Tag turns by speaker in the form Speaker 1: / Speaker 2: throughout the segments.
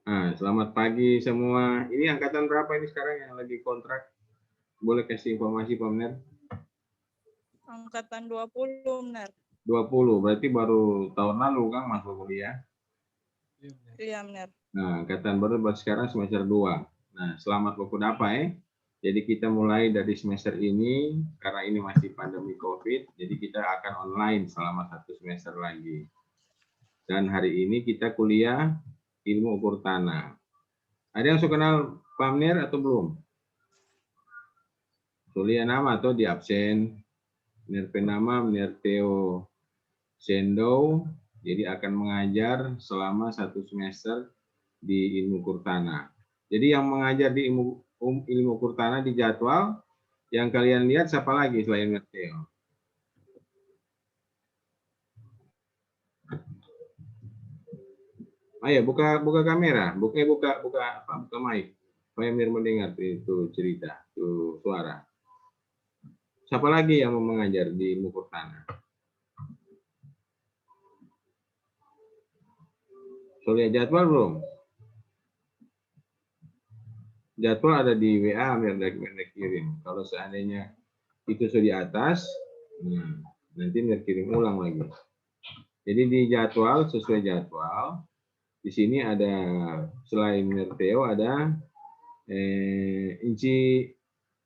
Speaker 1: Nah, selamat pagi semua. Ini angkatan berapa ini sekarang yang lagi kontrak? Boleh kasih informasi, Pak Mener?
Speaker 2: Angkatan 20, Benar.
Speaker 1: 20, berarti baru tahun lalu kan masuk kuliah.
Speaker 2: Iya, Benar.
Speaker 1: Nah, angkatan baru sekarang semester 2. Nah, selamat waktu apa ya? Jadi kita mulai dari semester ini, karena ini masih pandemi COVID, jadi kita akan online selama 1 semester lagi. Dan hari ini kita kuliah ilmu ukur tanah. Ada yang suka kenal Pak Mener atau belum? Tulis nama atau di absen. Mener penama Mener Theo Sendo, jadi akan mengajar selama 1 semester di ilmu ukur tanah. Jadi yang mengajar di ilmu ukur tanah di jadwal, yang kalian lihat siapa lagi selain Mener Theo? Ayo buka kamera, buka mic. Supaya Mir mendengar itu cerita, itu suara. Siapa lagi yang mau mengajar di ilmu ukur tanah? Sudah lihat jadwal belum? Jadwal ada di WA, Mir kirim. Kalau seandainya itu sudah di atas, nanti Mir kirim ulang lagi. Jadi di jadwal, sesuai jadwal, di sini ada selain Merteo ada Inci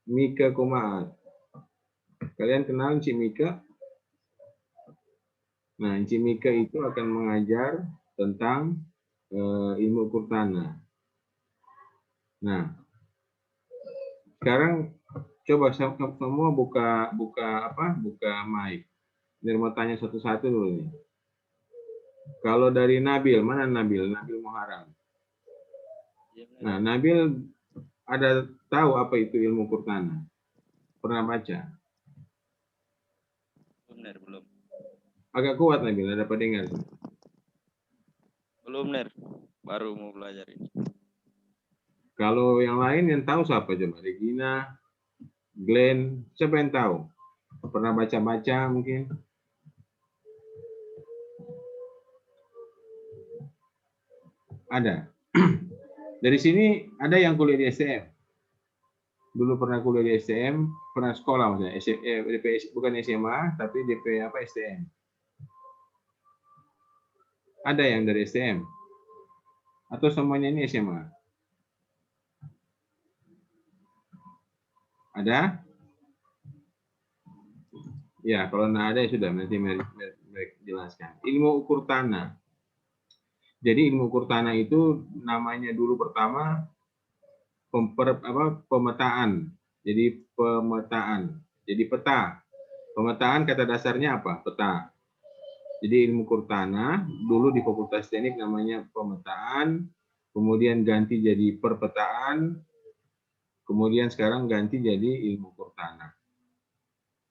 Speaker 1: Mika Kumaat. Kalian kenal Inci Mika? Nah, Inci Mika itu akan mengajar tentang ilmu ukur tanah. Nah, sekarang coba semua buka mic. Ini mau tanya satu-satu dulu nih. Kalau dari Nabil, mana Nabil? Nabil Muharam. Nah, Nabil ada tahu apa itu ilmu ukur tanah? Pernah baca?
Speaker 3: Belum.
Speaker 1: Agak kuat Nabil, ada pada dengar?
Speaker 3: Belum, Ner. Baru mau belajar ini.
Speaker 1: Kalau yang lain yang tahu siapa coba? Regina, Glenn, siapa yang tahu? Pernah baca-baca mungkin? Ada. Dari sini ada yang kuliah di STM. Dulu pernah kuliah di STM, pernah sekolah maksudnya. DP, bukan SMA, tapi DP apa STM. Ada yang dari STM? Atau semuanya ini SMA? Ada? Ya, kalau nggak ada ya sudah, nanti mereka jelaskan. Ilmu ukur tanah. Jadi ilmu ukur tanah itu namanya dulu pertama pemetaan. Jadi pemetaan. Jadi peta. Pemetaan kata dasarnya apa? Peta. Jadi ilmu ukur tanah dulu di Fakultas Teknik namanya pemetaan, kemudian ganti jadi perpetaan, kemudian sekarang ganti jadi ilmu ukur tanah.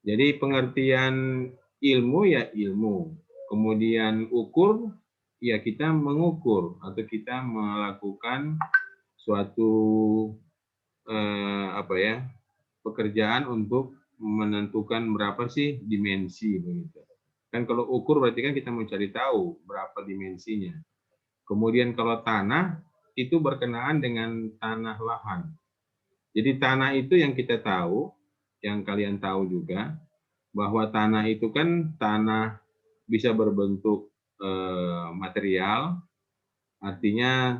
Speaker 1: Jadi pengertian ilmu ya ilmu, kemudian ukur ya kita mengukur atau kita melakukan suatu pekerjaan untuk menentukan berapa sih dimensi begitu. Kan kalau ukur berarti kan kita mencari tahu berapa dimensinya. Kemudian kalau tanah itu berkenaan dengan tanah lahan. Jadi tanah itu yang kita tahu, yang kalian tahu juga, bahwa tanah itu kan tanah bisa berbentuk material, artinya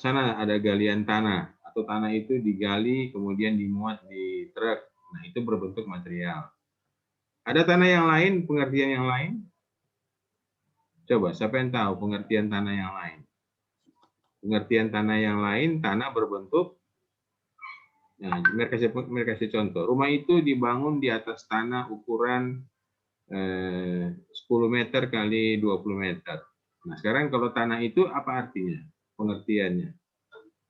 Speaker 1: sana ada galian tanah, atau tanah itu digali kemudian dimuat di truk, nah itu berbentuk material. Ada tanah yang lain, pengertian yang lain? Coba, siapa yang tahu pengertian tanah yang lain? Pengertian tanah yang lain, tanah berbentuk, nah, mereka kasih contoh. Rumah itu dibangun di atas tanah ukuran 10 meter kali 20 meter. Nah, sekarang kalau tanah itu apa artinya? Pengertiannya.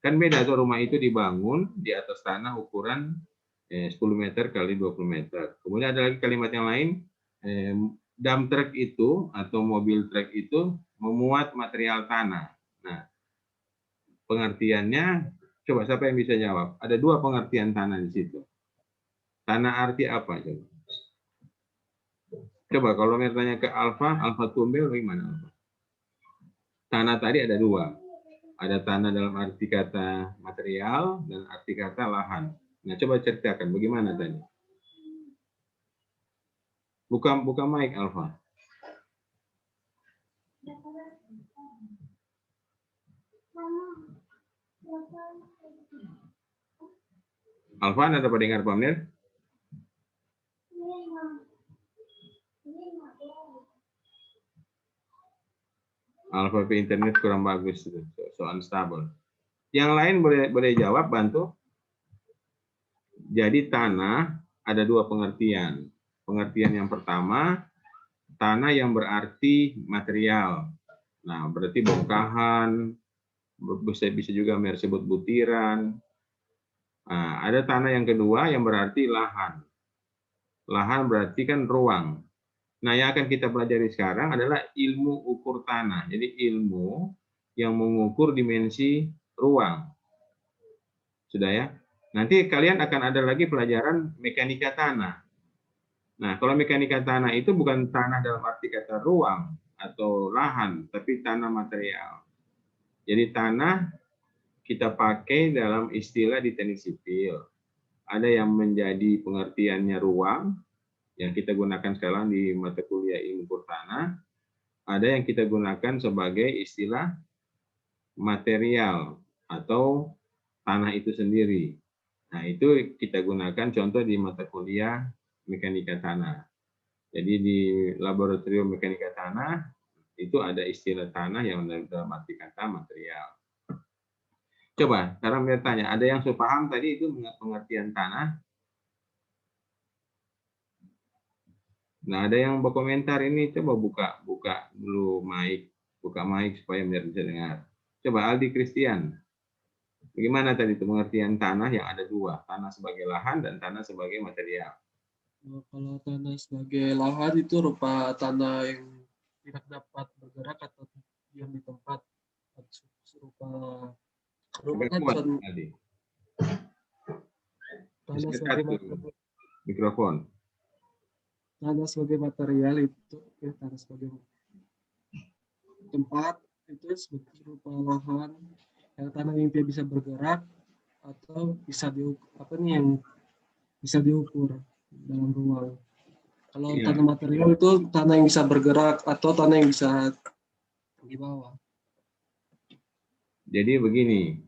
Speaker 1: Kan beda tuh, rumah itu dibangun di atas tanah ukuran 10 meter kali 20 meter. Kemudian ada lagi kalimat yang lain, dump truck itu atau mobil truk itu memuat material tanah. Nah, pengertiannya, coba siapa yang bisa jawab? Ada dua pengertian tanah di situ. Tanah arti apa? Coba kalau tanya ke Alfa Tumbel bagaimana? Tanah tadi ada dua. Ada tanah dalam arti kata material dan arti kata lahan. Nah, coba ceritakan bagaimana tadi. Buka mic, Alfa. Alfa, Anda dapat dengar Pak Amir? Alfa internet kurang bagus, so unstable. Yang lain boleh jawab, bantu. Jadi tanah ada dua pengertian. Pengertian yang pertama, tanah yang berarti material. Nah, berarti bongkahan, bisa juga disebut butiran. Nah, ada tanah yang kedua yang berarti lahan. Lahan berarti kan ruang. Nah, yang akan kita pelajari sekarang adalah ilmu ukur tanah. Jadi ilmu yang mengukur dimensi ruang. Sudah ya? Nanti kalian akan ada lagi pelajaran mekanika tanah. Nah, kalau mekanika tanah itu bukan tanah dalam arti kata ruang atau lahan, tapi tanah material. Jadi tanah kita pakai dalam istilah di teknik sipil. Ada yang menjadi pengertiannya ruang, yang kita gunakan sekarang di mata kuliah ilmu ukur tanah. Ada yang kita gunakan sebagai istilah material atau tanah itu sendiri. Nah, itu kita gunakan contoh di mata kuliah mekanika tanah. Jadi di laboratorium mekanika tanah itu ada istilah tanah yang dalam arti kata material. Coba sekarang bertanya, ada yang paham tadi itu pengertian tanah? Nah, ada yang berkomentar ini, coba buka dulu mic, buka mic supaya bisa dengar. Coba Aldi Christian. Bagaimana tadi itu pengertian tanah yang ada dua, tanah sebagai lahan dan tanah sebagai material?
Speaker 4: Kalau tanah sebagai lahan itu rupa tanah yang tidak dapat bergerak atau diam di tempat, serupa tanah sebagai
Speaker 1: mikrofon.
Speaker 4: Tanah sebagai material itu tanah sebagai tempat itu serupa lahan yang tanah yang tidak bisa bergerak atau bisa diukur dalam ruang. Kalau tanah material itu tanah yang bisa bergerak atau tanah yang bisa dibawa.
Speaker 1: Jadi begini,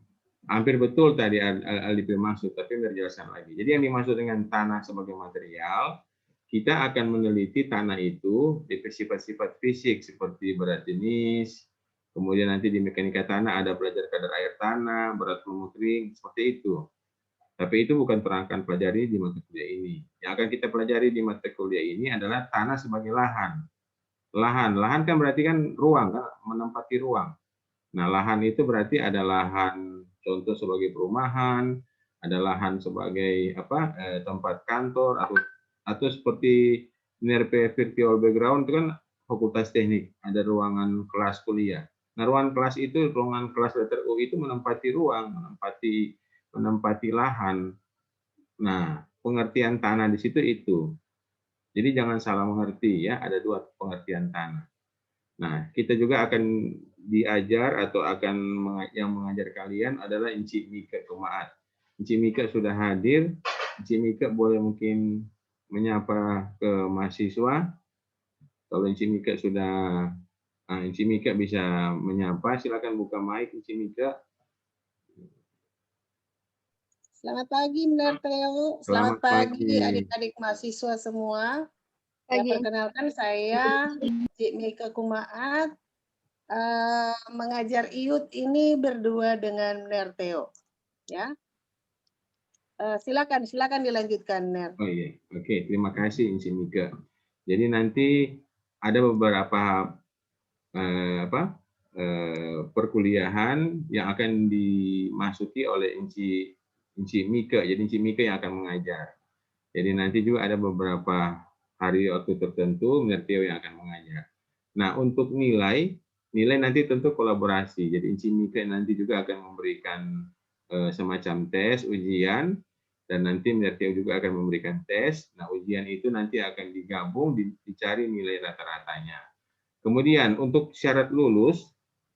Speaker 1: hampir betul tadi Aldi maksud, tapi berjelaskan lagi. Jadi yang dimaksud dengan tanah sebagai material, kita akan meneliti tanah itu di sifat-sifat fisik seperti berat jenis, kemudian nanti di mekanika tanah ada belajar kadar air tanah, berat lumut ring, seperti itu. Tapi itu bukan perangkat pelajari di mata kuliah ini. Yang akan kita pelajari di mata kuliah ini adalah tanah sebagai lahan. Lahan kan berarti kan ruang, kan? Menempati ruang. Nah, lahan itu berarti ada lahan contoh sebagai perumahan, ada lahan sebagai tempat kantor atau seperti NIRP virtual background itu kan fakultas teknik, ada ruangan kelas kuliah. Nah, ruangan kelas itu, ruangan kelas letter U itu menempati ruang, menempati lahan. Nah, pengertian tanah di situ itu. Jadi jangan salah mengerti ya, ada dua pengertian tanah. Nah, kita juga akan diajar atau yang mengajar kalian adalah Inci Mika Kumaat. Inci Mika sudah hadir. Inci Mika boleh mungkin menyapa ke mahasiswa. Kalau Inci Mika Inci Mika bisa menyapa, silakan buka mic Inci Mika.
Speaker 5: Selamat pagi, Benar Theo. Selamat pagi adik-adik mahasiswa semua. Ya, perkenalkan saya Cik Mika Kumaat, mengajar IUT ini berdua dengan Benar Theo. Ya, silakan dilanjutkan, Ner.
Speaker 1: Oh iya, oke, terima kasih Inci Mika. Jadi nanti ada beberapa perkuliahan yang akan dimasuki oleh Inci Mika. Jadi Inci Mika yang akan mengajar. Jadi nanti juga ada beberapa hari waktu tertentu Mirtio yang akan mengajar. Nah, untuk nilai nanti tentu kolaborasi. Jadi Inci Mika nanti juga akan memberikan semacam tes, ujian, dan nanti Mirtio juga akan memberikan tes. Nah, ujian itu nanti akan digabung, dicari nilai rata-ratanya. Kemudian untuk syarat lulus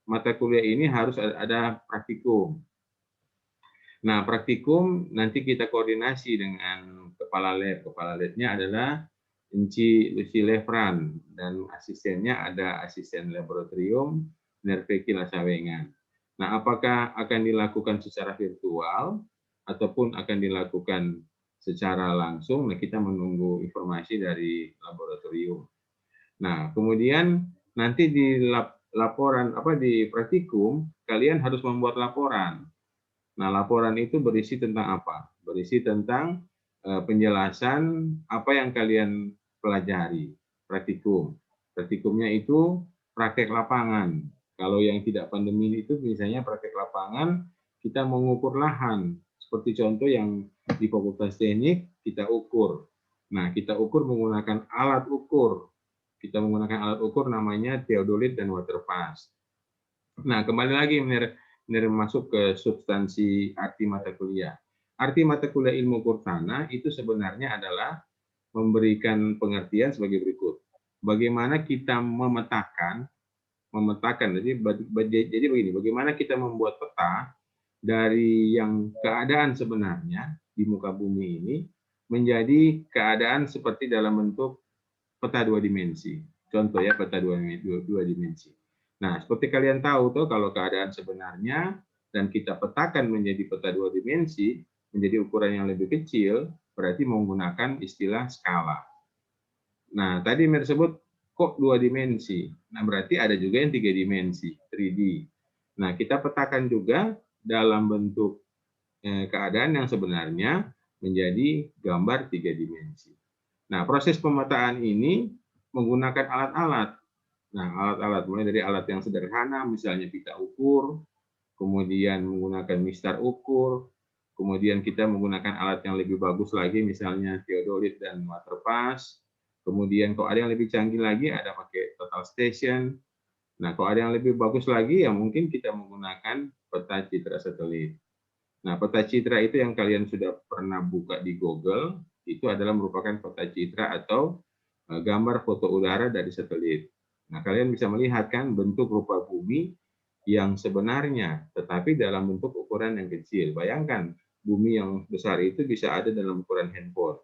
Speaker 1: mata kuliah ini harus ada praktikum. Nah, praktikum nanti kita koordinasi dengan kepala lab. Kepala labnya adalah Inci Lucy Lefran, dan asistennya ada asisten laboratorium Nerveki Lasawengan. Nah, apakah akan dilakukan secara virtual ataupun akan dilakukan secara langsung? Nah, kita menunggu informasi dari laboratorium. Nah, kemudian nanti di laporan di praktikum kalian harus membuat laporan. Nah, laporan itu berisi tentang apa? Berisi tentang penjelasan apa yang kalian pelajari, praktikum. Praktikumnya itu praktek lapangan. Kalau yang tidak pandemi itu misalnya praktek lapangan, kita mengukur lahan. Seperti contoh yang di Fakultas Teknik, kita ukur. Nah, kita ukur menggunakan alat ukur. Kita menggunakan alat ukur namanya theodolit dan waterpass. Nah, kembali lagi masuk ke substansi arti mata kuliah. Arti mata kuliah ilmu ukur tanah itu sebenarnya adalah memberikan pengertian sebagai berikut. Bagaimana kita memetakan, jadi begini, bagaimana kita membuat peta dari yang keadaan sebenarnya di muka bumi ini menjadi keadaan seperti dalam bentuk peta 2 dimensi. Contoh ya, peta 2 dimensi. Nah, seperti kalian tahu tuh, kalau keadaan sebenarnya dan kita petakan menjadi peta 2 dimensi, menjadi ukuran yang lebih kecil, berarti menggunakan istilah skala. Nah, tadi disebut kok 2 dimensi. Nah, berarti ada juga yang 3 dimensi, 3D. Nah, kita petakan juga dalam bentuk keadaan yang sebenarnya menjadi gambar 3 dimensi. Nah, proses pemetaan ini menggunakan alat-alat. Nah, alat-alat mulai dari alat yang sederhana, misalnya pita ukur, kemudian menggunakan mistar ukur, kemudian kita menggunakan alat yang lebih bagus lagi, misalnya theodolit dan waterpass. Kemudian kalau ada yang lebih canggih lagi, ada pakai total station. Nah, kalau ada yang lebih bagus lagi, ya mungkin kita menggunakan peta citra satelit. Nah, peta citra itu yang kalian sudah pernah buka di Google, itu adalah merupakan peta citra atau gambar foto udara dari satelit. Nah, kalian bisa melihat kan bentuk rupa bumi yang sebenarnya, tetapi dalam bentuk ukuran yang kecil. Bayangkan, bumi yang besar itu bisa ada dalam ukuran handphone,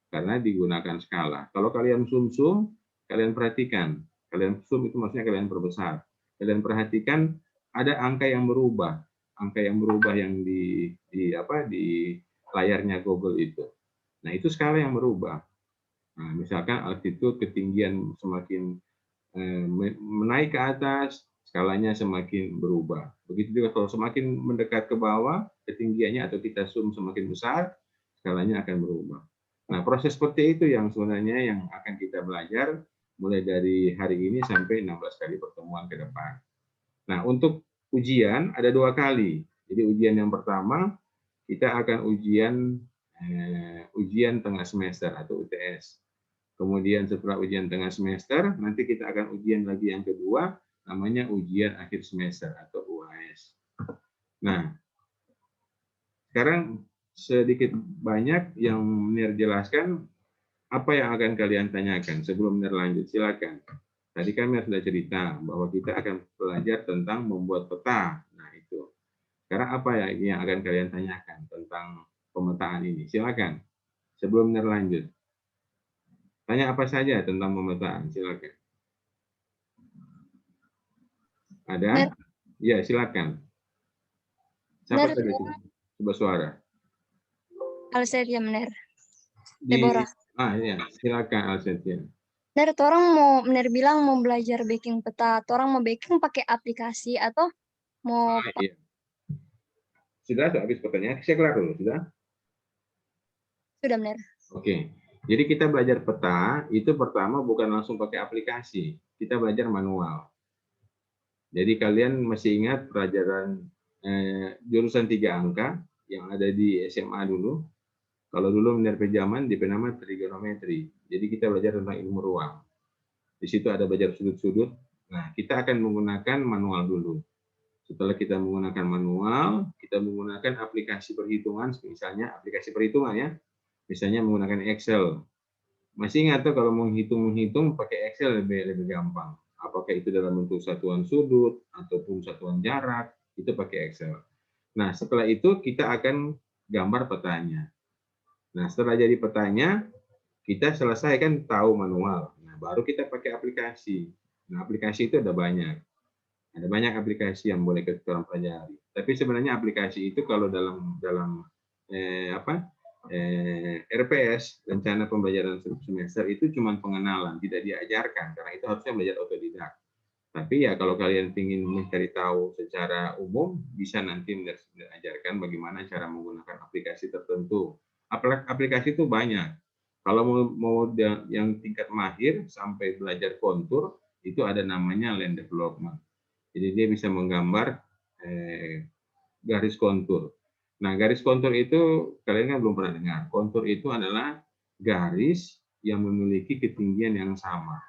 Speaker 1: karena digunakan skala. Kalau kalian zoom, kalian perhatikan. Kalian zoom itu maksudnya kalian perbesar. Kalian perhatikan ada angka yang berubah. Angka yang berubah yang di layarnya Google itu. Nah, itu skala yang berubah. Nah, misalkan altitude, ketinggian semakin menaik ke atas, skalanya semakin berubah. Begitu juga kalau semakin mendekat ke bawah, ketinggiannya atau kita zoom semakin besar, skalanya akan berubah. Nah, proses seperti itu yang sebenarnya yang akan kita belajar mulai dari hari ini sampai 16 kali pertemuan ke depan. Nah, untuk ujian ada 2 kali. Jadi ujian yang pertama, kita akan ujian tengah semester atau UTS. Kemudian setelah ujian tengah semester, nanti kita akan ujian lagi yang kedua, namanya ujian akhir semester atau UAS. Nah, sekarang sedikit banyak yang Munir jelaskan, apa yang akan kalian tanyakan sebelum Munir lanjut, silakan. Tadi kami sudah cerita bahwa kita akan belajar tentang membuat peta. Nah, itu. Sekarang apa yang akan kalian tanyakan tentang pemetaan ini? Silakan. Sebelum Munir lanjut. Tanya apa saja tentang pemetaan, silakan. Ada? Ya, silakan. Siapa tadi? Coba suara.
Speaker 2: Alsetia, Mener. Deborah.
Speaker 1: Ya, silakan Alsetia.
Speaker 2: Mener, Mener bilang mau belajar baking peta. Orang mau baking pakai aplikasi atau mau...
Speaker 1: Iya. Sudah habis pertanyaan? Saya kelar dulu, sudah?
Speaker 2: Sudah, Mener.
Speaker 1: Oke. Jadi kita belajar peta, itu pertama bukan langsung pakai aplikasi. Kita belajar manual. Jadi kalian masih ingat pelajaran jurusan 3 angka yang ada di SMA dulu. Kalau dulu Munir Pejaman di nama trigonometri. Jadi kita belajar tentang ilmu ruang. Di situ ada belajar sudut-sudut. Nah, kita akan menggunakan manual dulu. Setelah kita menggunakan manual, kita menggunakan aplikasi perhitungan, misalnya aplikasi perhitungan ya. Misalnya menggunakan Excel. Masih ingat tuh kalau menghitung pakai Excel lebih gampang. Apakah itu dalam bentuk satuan sudut ataupun satuan jarak, itu pakai Excel. Nah, setelah itu kita akan gambar petanya. Nah, setelah jadi petanya, kita selesaikan tahu manual. Nah, baru kita pakai aplikasi. Nah, aplikasi itu ada banyak. Ada banyak aplikasi yang boleh kita pelajari. Tapi sebenarnya aplikasi itu kalau dalam RPS, rencana pembelajaran semester, itu cuma pengenalan, tidak diajarkan karena itu harusnya belajar otodidak. Tapi ya kalau kalian ingin mencari tahu secara umum, bisa nanti mengajarkan bagaimana cara menggunakan aplikasi tertentu. Aplikasi itu banyak. Kalau mau yang tingkat mahir sampai belajar kontur, itu ada namanya land development. Jadi dia bisa menggambar garis kontur. Nah, garis kontur itu kalian kan belum pernah dengar. Kontur itu adalah garis yang memiliki ketinggian yang sama.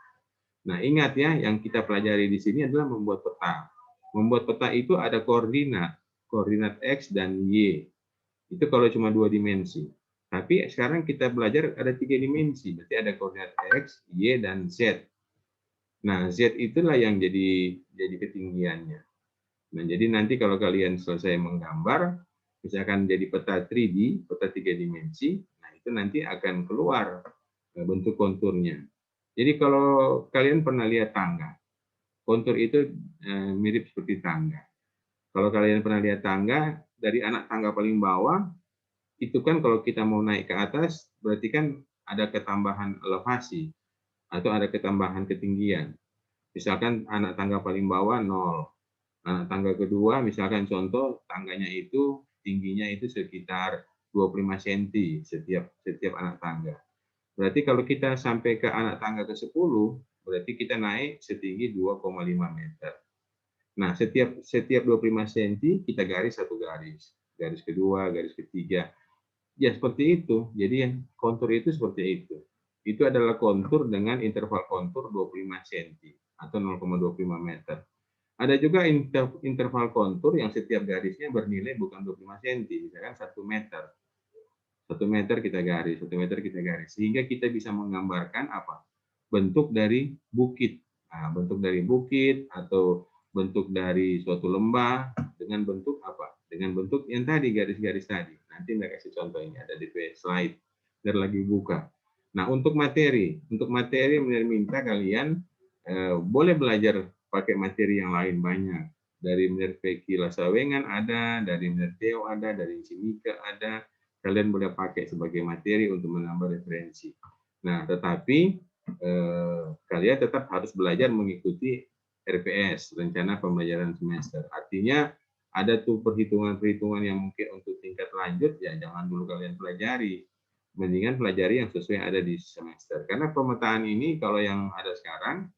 Speaker 1: Nah, ingat ya, yang kita pelajari di sini adalah membuat peta. Membuat peta itu ada koordinat X dan Y. Itu kalau cuma 2 dimensi. Tapi sekarang kita belajar ada 3 dimensi. Berarti ada koordinat X, Y, dan Z. Nah, Z itulah yang jadi ketinggiannya. Nah, jadi nanti kalau kalian selesai menggambar, misalkan jadi peta 3D, peta 3 dimensi, nah itu nanti akan keluar bentuk konturnya. Jadi kalau kalian pernah lihat tangga, kontur itu mirip seperti tangga. Kalau kalian pernah lihat tangga, dari anak tangga paling bawah, itu kan kalau kita mau naik ke atas, berarti kan ada ketambahan elevasi, atau ada ketambahan ketinggian. Misalkan anak tangga paling bawah 0. Anak tangga kedua, misalkan contoh, tangganya itu, tingginya itu sekitar 25 cm setiap anak tangga. Berarti kalau kita sampai ke anak tangga ke-10, berarti kita naik setinggi 2,5 meter. Nah, setiap 25 cm kita garis satu garis. Garis kedua, garis ketiga. Ya, seperti itu. Jadi yang kontur itu seperti itu. Itu adalah kontur dengan interval kontur 25 cm atau 0,25 meter. Ada juga interval kontur yang setiap garisnya bernilai bukan 25 cm, misalkan 1 meter. 1 meter kita garis, 1 meter kita garis. Sehingga kita bisa menggambarkan apa? Bentuk dari bukit. Nah, bentuk dari bukit atau bentuk dari suatu lembah dengan bentuk apa? Dengan bentuk yang tadi, garis-garis tadi. Nanti saya kasih contoh ini, ada di slide. Dan lagi buka. Nah, untuk materi minta kalian boleh belajar pakai materi yang lain banyak. Dari Miner Peki Lasawengan ada, dari Miner Theo ada, dari Simika ada. Kalian boleh pakai sebagai materi untuk menambah referensi. Nah, tetapi kalian tetap harus belajar mengikuti RPS, rencana pembelajaran semester. Artinya ada tuh perhitungan-perhitungan yang mungkin untuk tingkat lanjut, ya jangan dulu kalian pelajari. Mendingan pelajari yang sesuai ada di semester. Karena pemetaan ini kalau yang ada sekarang,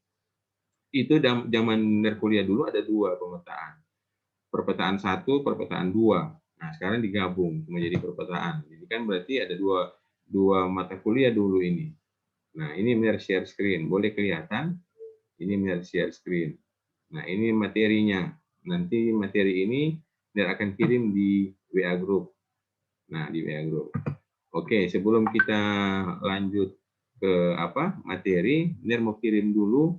Speaker 1: itu zaman kuliah dulu ada 2 pemetaan. Perpetaan 1, perpetaan 2. Nah, sekarang digabung menjadi perpetaan. Jadi kan berarti ada dua mata kuliah dulu ini. Nah, ini Miner share screen. Boleh kelihatan? Ini Miner share screen. Nah, ini materinya. Nanti materi ini Miner akan kirim di WA Group. Nah, di WA Group. Oke, sebelum kita lanjut ke materi, Miner mau kirim dulu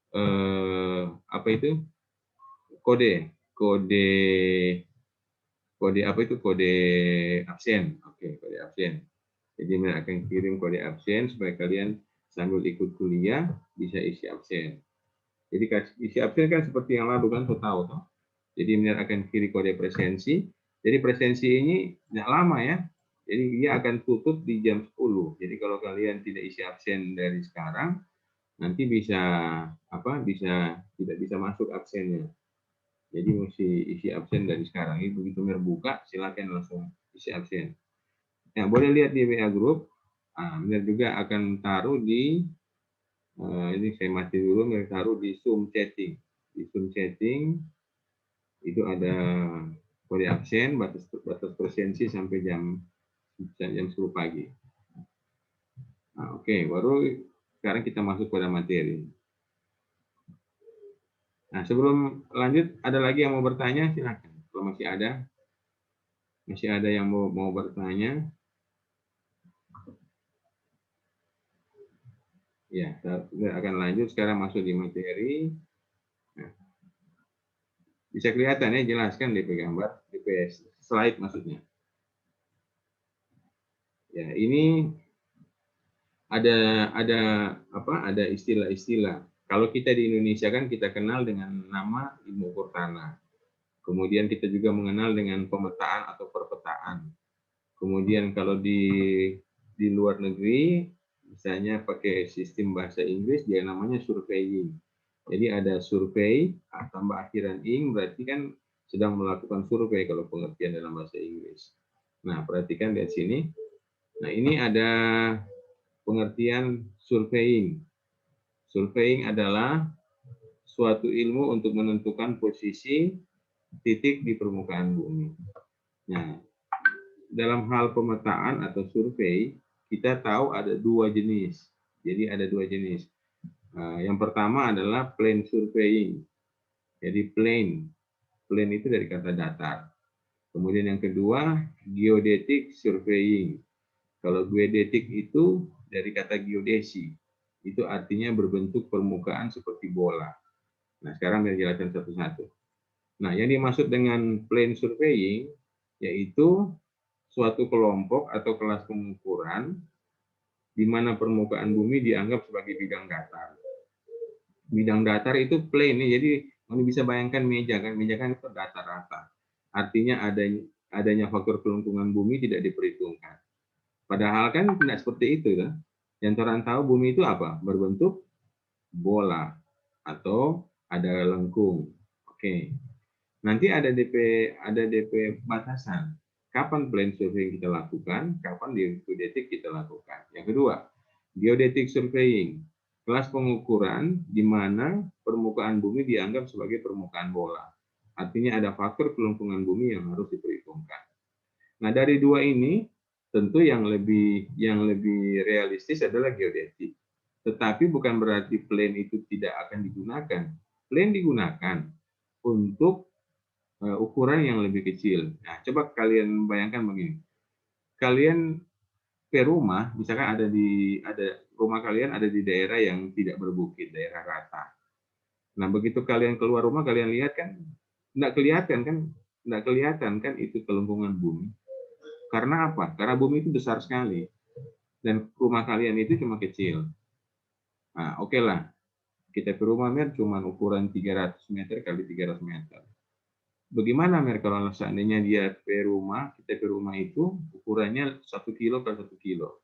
Speaker 1: kode apa itu, kode absen. Oke, kode absen. Jadi Miner akan kirim kode absen supaya kalian sambil ikut kuliah bisa isi absen. Jadi isi absen kan seperti yang lalu kan, tahu toh. Jadi Miner akan kirim kode presensi. Jadi presensi ini tidak lama ya. Jadi dia akan tutup di jam 10. Jadi kalau kalian tidak isi absen dari sekarang, nanti bisa tidak bisa masuk absennya. Jadi mesti isi absen dari sekarang. Ini begitu Miner buka, silakan langsung isi absen. Nah, boleh lihat di WA Group. Nah, Miner juga akan taruh di ini saya mati dulu, Miner taruh di Zoom chatting. Di Zoom chatting itu ada kode absen, batas presensi sampai jam 10 pagi. Nah, oke, baru sekarang kita masuk pada materi. Nah, sebelum lanjut, ada lagi yang mau bertanya? Silakan. Kalau masih ada yang mau bertanya. Ya, kita akan lanjut sekarang masuk di materi. Nah, bisa kelihatan ya, jelaskan DP gambar, DP slide maksudnya. Ya, ini ada istilah-istilah. Kalau kita di Indonesia kan kita kenal dengan nama ilmu ukur tanah. Kemudian kita juga mengenal dengan pemetaan atau perpetaan. Kemudian kalau di luar negeri, misalnya pakai sistem bahasa Inggris, dia namanya surveying. Jadi ada survei tambah akhiran ing, berarti kan sedang melakukan survei kalau pengertian dalam bahasa Inggris. Nah, perhatikan di sini. Nah, ini ada pengertian surveying. Surveying adalah suatu ilmu untuk menentukan posisi titik di permukaan bumi. Nah, dalam hal pemetaan atau survei, kita tahu ada dua jenis. Jadi ada dua jenis. Yang pertama adalah plane surveying. Jadi plane itu dari kata datar. Kemudian yang kedua, geodetic surveying. Kalau geodetik itu dari kata geodesi. Itu artinya berbentuk permukaan seperti bola. Nah, sekarang biar jelaskan satu-satu. Nah, yang dimaksud dengan plane surveying yaitu suatu kelompok atau kelas pengukuran di mana permukaan bumi dianggap sebagai bidang datar. Bidang datar itu plane, jadi Anda bisa bayangkan meja kan itu datar rata. Artinya adanya faktor kelengkungan bumi tidak diperhitungkan. Padahal kan tidak seperti itu kan. Yang orang tahu bumi itu apa? Berbentuk bola atau ada lengkung. Oke. Nanti ada DP batasan. Kapan plane surveying kita lakukan, kapan geodetik kita lakukan. Yang kedua, geodetic surveying. Kelas pengukuran di mana permukaan bumi dianggap sebagai permukaan bola. Artinya ada faktor kelengkungan bumi yang harus diperhitungkan. Nah, dari dua ini tentu yang lebih realistis adalah geodetik. Tetapi bukan berarti plane itu tidak akan digunakan. Plane digunakan untuk ukuran yang lebih kecil. Nah, coba kalian bayangkan begini. Kalian ke rumah, misalkan rumah kalian ada di daerah yang tidak berbukit, daerah rata. Nah, begitu kalian keluar rumah, kalian lihat kan, nggak kelihatan kan itu kelengkungan bumi. Karena apa? Karena bumi itu besar sekali. Dan rumah kalian itu cuma kecil. Nah, oke lah. Kita ke rumah Mer cuma ukuran 300 meter kali 300 meter. Bagaimana Mer kalau seandainya kita ke rumah itu ukurannya 1 kilo per 1 kilo.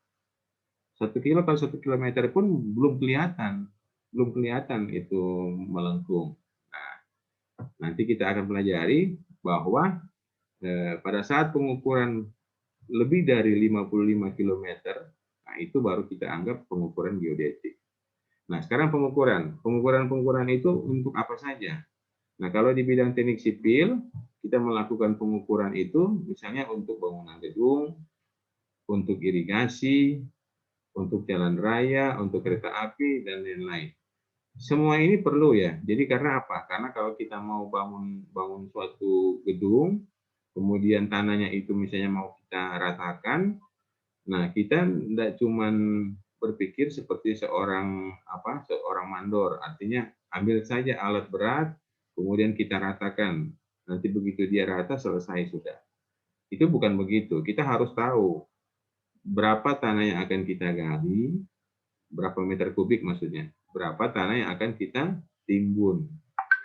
Speaker 1: 1 kilo per 1 kilometer pun belum kelihatan itu melengkung. Nah, nanti kita akan pelajari bahwa pada saat pengukuran lebih dari 55 km, nah itu baru kita anggap pengukuran geodetik. Nah, sekarang pengukuran itu untuk apa saja? Nah, kalau di bidang teknik sipil, kita melakukan pengukuran itu misalnya untuk bangunan gedung, untuk irigasi, untuk jalan raya, untuk kereta api, dan lain-lain. Semua ini perlu ya. Jadi karena apa? Karena kalau kita mau bangun suatu gedung, kemudian tanahnya itu misalnya mau kita ratakan, nah kita tidak cuma berpikir seperti seorang mandor, artinya ambil saja alat berat, kemudian kita ratakan. Nanti begitu dia rata, selesai sudah. Itu bukan begitu. Kita harus tahu berapa tanah yang akan kita gali, berapa meter kubik maksudnya, berapa tanah yang akan kita timbun.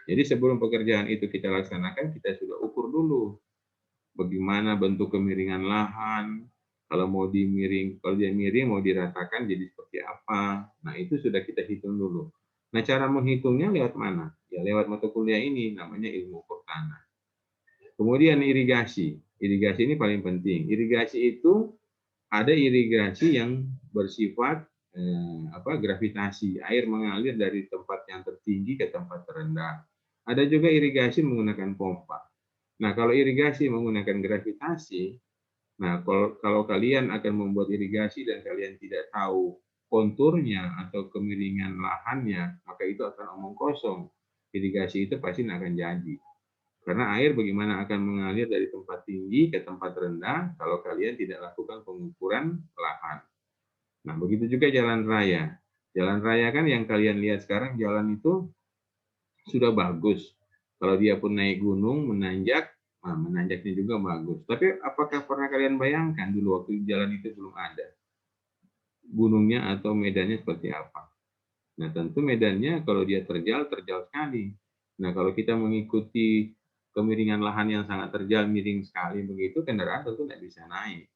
Speaker 1: Jadi sebelum pekerjaan itu kita laksanakan, kita sudah ukur dulu bagaimana bentuk kemiringan lahan, kalau dia miring mau diratakan jadi seperti apa. Nah, itu sudah kita hitung dulu. Nah, cara menghitungnya lewat mana? Ya lewat mata kuliah ini, namanya ilmu ukur tanah. Kemudian irigasi. Irigasi ini paling penting. Irigasi itu ada irigasi yang bersifat gravitasi. Air mengalir dari tempat yang tertinggi ke tempat terendah. Ada juga irigasi menggunakan pompa. Nah, kalau irigasi menggunakan gravitasi, nah kalau kalian akan membuat irigasi dan kalian tidak tahu konturnya atau kemiringan lahannya, maka itu akan omong kosong. Irigasi itu pasti akan jadi. Karena air bagaimana akan mengalir dari tempat tinggi ke tempat rendah kalau kalian tidak lakukan pengukuran lahan. Nah, begitu juga jalan raya. Jalan raya kan yang kalian lihat sekarang, jalan itu sudah bagus. Kalau dia pun naik gunung, menanjak, nah menanjaknya juga bagus. Tapi apakah pernah kalian bayangkan dulu waktu jalan itu belum ada? Gunungnya atau medannya seperti apa? Nah, tentu medannya kalau dia terjal sekali. Nah, kalau kita mengikuti kemiringan lahan yang sangat terjal, miring sekali begitu, kendaraan tentu tidak bisa naik.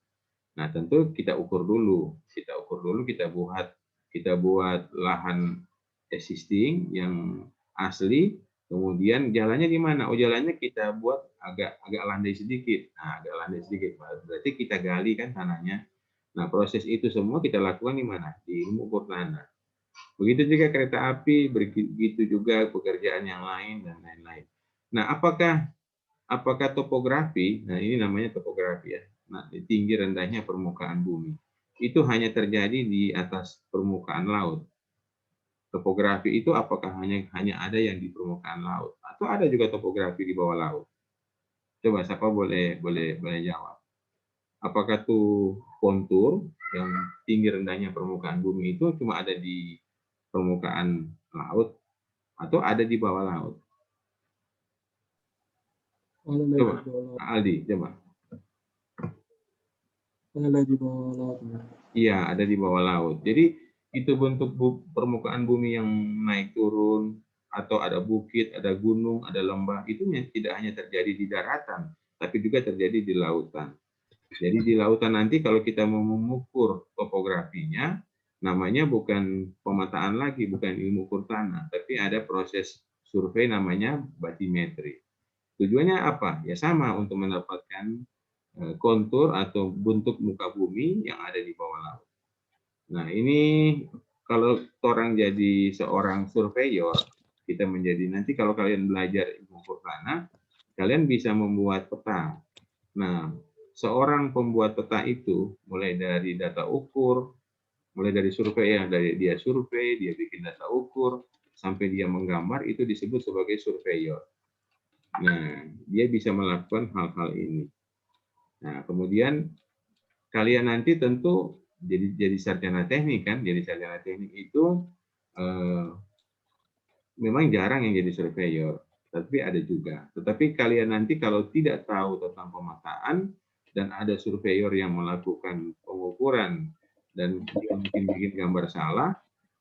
Speaker 1: Nah, tentu kita ukur dulu. Kita buat lahan existing yang asli, kemudian jalannya di mana? Oh, jalannya kita buat agak landai sedikit. Nah, agak landai sedikit. Berarti kita gali kan tanahnya. Nah, proses itu semua kita lakukan di mana? Di ilmu ukur tanah. Begitu juga kereta api, begitu juga pekerjaan yang lain dan lain-lain. Nah, apakah topografi? Nah, ini namanya topografi ya. Nah, tinggi rendahnya permukaan bumi itu hanya terjadi di atas permukaan laut. Topografi itu apakah hanya ada yang di permukaan laut atau ada juga topografi di bawah laut? Coba siapa boleh jawab. Apakah tuh kontur yang tinggi rendahnya permukaan bumi itu cuma ada di permukaan laut atau ada di bawah laut? Coba, Aldi, coba.
Speaker 4: Ada di bawah laut.
Speaker 1: Iya, ada di bawah laut. Jadi itu bentuk permukaan bumi yang naik turun, atau ada bukit, ada gunung, ada lembah, itu tidak hanya terjadi di daratan, tapi juga terjadi di lautan. Jadi di lautan nanti kalau kita mau mengukur topografinya, namanya bukan pemetaan lagi, bukan ilmu ukur tanah, tapi ada proses survei namanya batimetri. Tujuannya apa? Ya sama, untuk mendapatkan kontur atau bentuk muka bumi yang ada di bawah laut. Nah, ini kalau orang jadi seorang surveyor, kita menjadi nanti kalau kalian belajar ilmu ukur tanah, kalian bisa membuat peta. Nah, seorang pembuat peta itu mulai dari data ukur, mulai dari survei yang dari dia survei, dia bikin data ukur, sampai dia menggambar, itu disebut sebagai surveyor. Nah, dia bisa melakukan hal-hal ini. Nah, kemudian kalian nanti tentu jadi sarjana teknik kan, jadi sarjana teknik itu memang jarang yang jadi surveyor, tapi ada juga. Tetapi kalian nanti kalau tidak tahu tentang pemetaan dan ada surveyor yang melakukan pengukuran dan dia mungkin bikin gambar salah,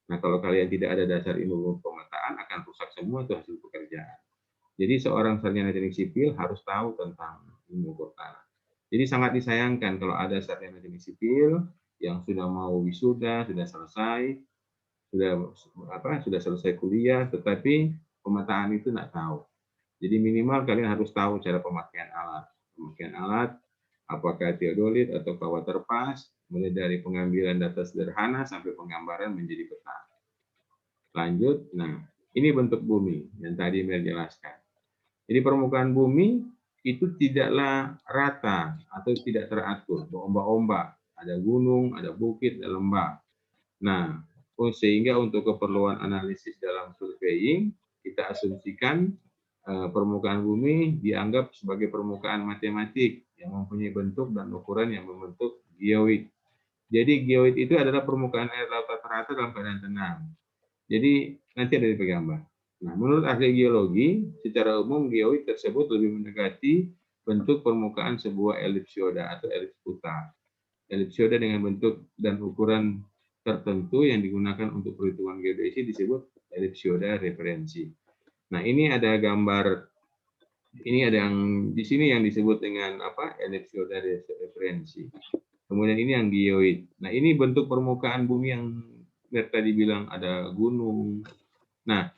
Speaker 1: nah kalau kalian tidak ada dasar ilmu pemetaan akan rusak semua itu hasil pekerjaan. Jadi seorang sarjana teknik sipil harus tahu tentang ilmu ukur tanah. Jadi sangat disayangkan kalau ada sarjana teknik sipil yang sudah mau wisuda, sudah selesai, sudah selesai kuliah, tetapi pemetaan itu nggak tahu. Jadi minimal kalian harus tahu cara pemakaian alat. Pemakaian alat, apakah theodolit atau waterpass, mulai dari pengambilan data sederhana sampai penggambaran menjadi peta. Lanjut, nah ini bentuk bumi yang tadi Mer jelaskan. Jadi permukaan bumi itu tidaklah rata atau tidak teratur, berombak-ombak. Ada gunung, ada bukit, ada lembah. Nah, sehingga untuk keperluan analisis dalam surveying, kita asumsikan permukaan bumi dianggap sebagai permukaan matematik yang mempunyai bentuk dan ukuran yang membentuk geoid. Jadi geoid itu adalah permukaan air laut rata-rata dalam keadaan tenang. Jadi nanti ada di gambar. Nah, menurut ahli geologi, secara umum geoid tersebut lebih mendekati bentuk permukaan sebuah elipsioida atau elips putar. Elipsioida dengan bentuk dan ukuran tertentu yang digunakan untuk perhitungan geodesi disebut elipsioida referensi. Nah, ini ada gambar, ini ada yang di sini yang disebut dengan apa? Elipsioida referensi. Kemudian ini yang geoid. Nah, ini bentuk permukaan bumi yang tadi bilang ada gunung. Nah,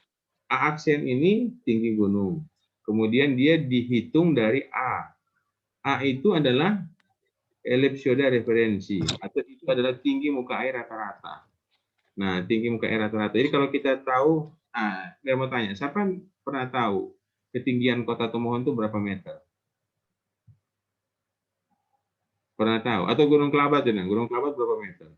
Speaker 1: A aksen ini tinggi gunung. Kemudian dia dihitung dari A. A itu adalah elipsioida referensi, atau itu adalah tinggi muka air rata-rata. Nah, tinggi muka air rata-rata. Jadi kalau kita tahu, saya mau tanya, siapa pernah tahu ketinggian Kota Tomohon itu berapa meter? Pernah tahu? Atau Gunung Kelabat, Gunung Kelabat berapa meter?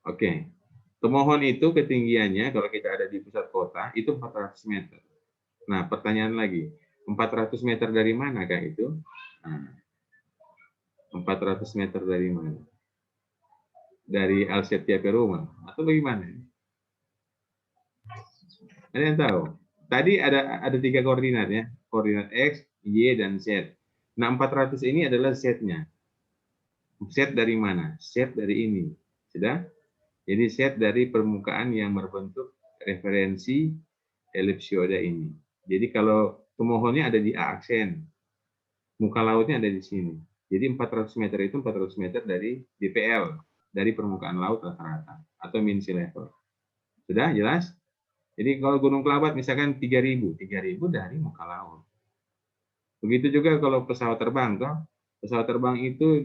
Speaker 1: Oke. Tomohon itu ketinggiannya kalau kita ada di pusat kota itu 400 meter. Nah, pertanyaan lagi, 400 meter dari mana kah itu? Nah, 400 meter dari mana? dari Alset tiap rumah? Atau bagaimana? Ada yang tahu? Tadi ada 3 koordinat ya, koordinat X, Y, dan Z. Nah, 400 ini adalah Z-nya. Z dari mana? Z dari ini. Sudah? Jadi Z dari permukaan yang berbentuk referensi elipsioida ini. Jadi kalau pemohonnya ada di A aksen, muka lautnya ada di sini. Jadi 400 meter itu 400 meter dari DPL, dari permukaan laut rata-rata, atau mean sea level. Sudah jelas? Jadi kalau Gunung Kelabat misalkan 3.000 dari muka laut. Begitu juga kalau pesawat terbang, toh. Pesawat terbang itu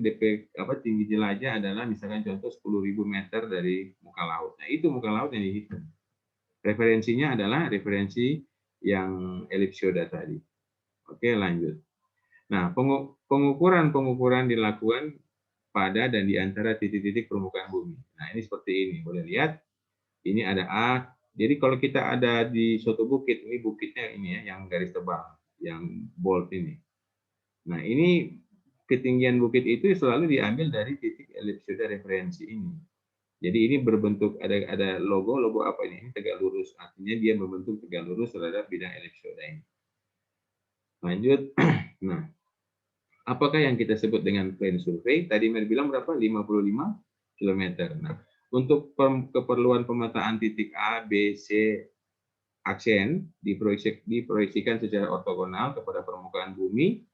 Speaker 1: tinggi jelajah adalah misalkan contoh 10.000 meter dari muka laut. Nah, itu muka laut yang dihitung. Referensinya adalah referensi yang elipsioida tadi. Oke, lanjut. Nah, pengukuran dilakukan pada dan di antara titik-titik permukaan bumi. Nah, ini seperti ini. Boleh lihat, ini ada A. Jadi kalau kita ada di suatu bukit, ini bukitnya ini ya, yang garis tebal, yang bold ini. Nah, ini ketinggian bukit itu selalu diambil dari titik elipsoida referensi ini. Jadi ini berbentuk ada logo apa ini? Ini tegak lurus, artinya dia membentuk tegak lurus terhadap bidang elipsoida ini. Lanjut. Nah, apakah yang kita sebut dengan plane survey? Tadi Mer bilang berapa? 55 km. Nah, untuk keperluan pemetaan titik A, B, C aksen diproyeksikan secara ortogonal kepada permukaan bumi,